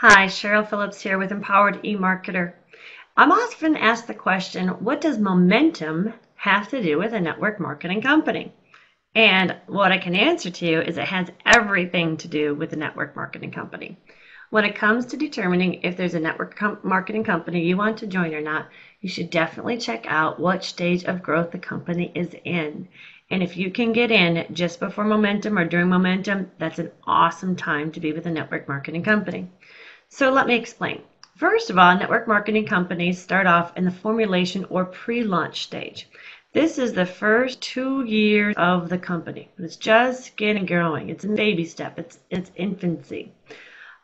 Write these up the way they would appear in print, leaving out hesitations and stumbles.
Hi, Cheryl Phillips here with Empowered eMarketer. I'm often asked the question, what does momentum have to do with a network marketing company? And what I can answer to you is it has everything to do with a network marketing company. When it comes to determining if there's a network marketing company you want to join or not, you should definitely check out what stage of growth the company is in. And if you can get in just before momentum or during momentum, that's an awesome time to be with a network marketing company. So let me explain. First of all, network marketing companies start off in the formulation or pre-launch stage. This is the first 2 years of the company. It's just getting going. It's a baby step. It's infancy.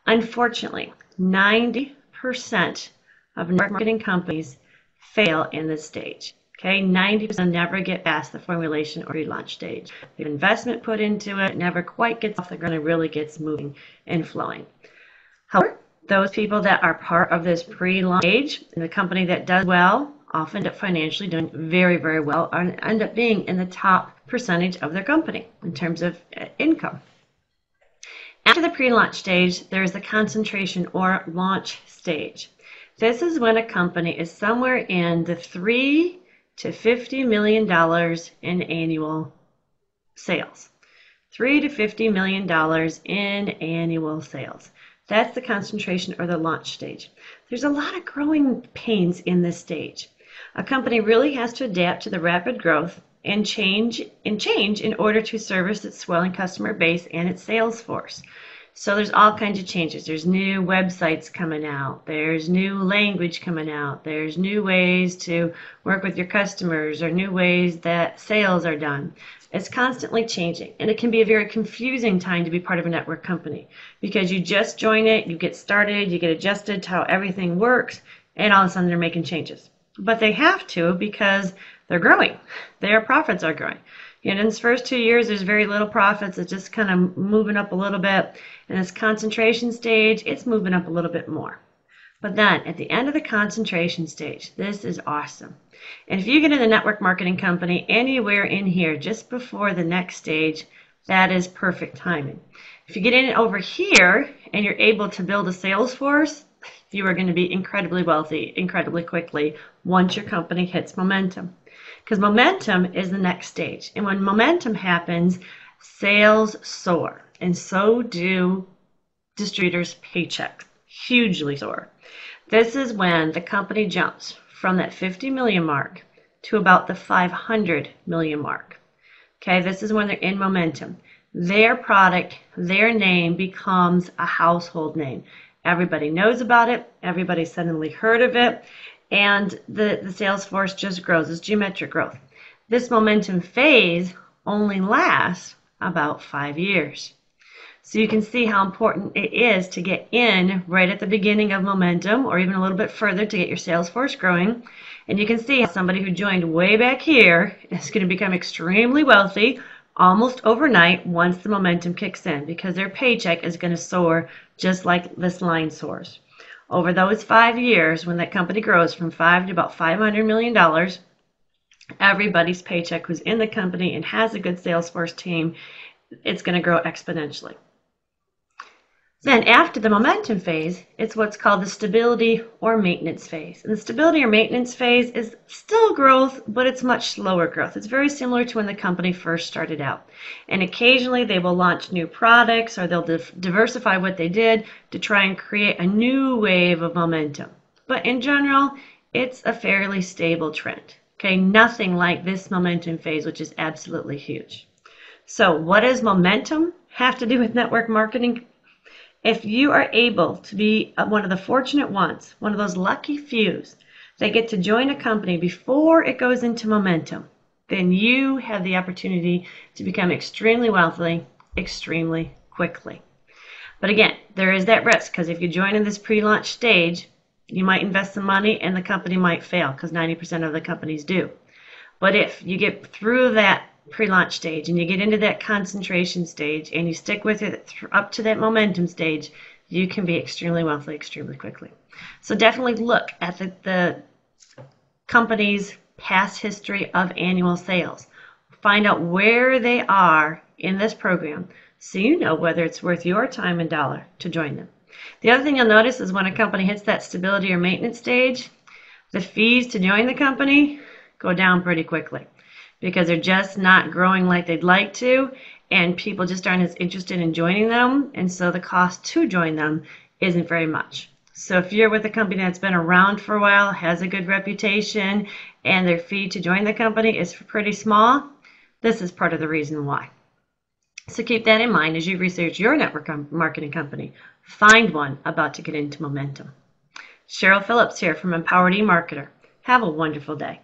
Unfortunately, 90% of marketing companies fail in this stage. Okay, 90% never get past the formulation or pre-launch stage. The investment put into it never quite gets off the ground and really gets moving and flowing. However, those people that are part of this pre-launch stage and the company that does well often end up financially doing very, very well and end up being in the top percentage of their company in terms of income. After the pre-launch stage, there is the concentration or launch stage. This is when a company is somewhere in the $3 to $50 million in annual sales. $3 to $50 million in annual sales. That's the concentration or the launch stage. There's a lot of growing pains in this stage. A company really has to adapt to the rapid growth and change in order to service its swelling customer base and its sales force. So there's all kinds of changes. There's new websites coming out. There's new language coming out. There's new ways to work with your customers or new ways that sales are done. It's constantly changing, and it can be a very confusing time to be part of a network company because you just join it, you get started, you get adjusted to how everything works, and all of a sudden they're making changes. But they have to because they're growing. Their profits are growing. In this first 2 years, there's very little profits. It's just kind of moving up a little bit. In this concentration stage, it's moving up a little bit more. But then at the end of the concentration stage, this is awesome. And if you get in a network marketing company anywhere in here just before the next stage, that is perfect timing. If you get in over here and you're able to build a sales force, you are going to be incredibly wealthy incredibly quickly once your company hits momentum. Because momentum is the next stage. And when momentum happens, sales soar. And so do distributors' paychecks. Hugely soar. This is when the company jumps from that 50 million mark to about the 500 million mark. Okay, this is when they're in momentum. Their product, their name becomes a household name. Everybody knows about it. Everybody suddenly heard of it. And the sales force just grows. It's geometric growth. This momentum phase only lasts about 5 years. So you can see how important it is to get in right at the beginning of momentum or even a little bit further to get your sales force growing. And you can see how somebody who joined way back here is going to become extremely wealthy almost overnight once the momentum kicks in because their paycheck is going to soar just like this line soars. Over those 5 years, when that company grows from 5 to about $500 million, everybody's paycheck who's in the company and has a good sales force team, it's going to grow exponentially. Then after the momentum phase, it's what's called the stability or maintenance phase. And the stability or maintenance phase is still growth, but it's much slower growth. It's very similar to when the company first started out. And occasionally they will launch new products or they'll diversify what they did to try and create a new wave of momentum. But in general, it's a fairly stable trend. Okay, nothing like this momentum phase, which is absolutely huge. So what does momentum have to do with network marketing? If you are able to be one of the fortunate ones, one of those lucky fews that get to join a company before it goes into momentum, then you have the opportunity to become extremely wealthy extremely quickly. But again, there is that risk because if you join in this pre-launch stage, you might invest some money and the company might fail because 90% of the companies do. But if you get through that pre-launch stage and you get into that concentration stage and you stick with it up to that momentum stage, you can be extremely wealthy extremely quickly. So definitely look at the company's past history of annual sales. Find out where they are in this program so you know whether it's worth your time and dollar to join them. The other thing you'll notice is when a company hits that stability or maintenance stage, the fees to join the company go down pretty quickly because they're just not growing like they'd like to, and people just aren't as interested in joining them, and so the cost to join them isn't very much. So if you're with a company that's been around for a while, has a good reputation, and their fee to join the company is pretty small, this is part of the reason why. So keep that in mind as you research your network marketing company. Find one about to get into momentum. Cheryl Phillips here from Empowered eMarketer. Have a wonderful day.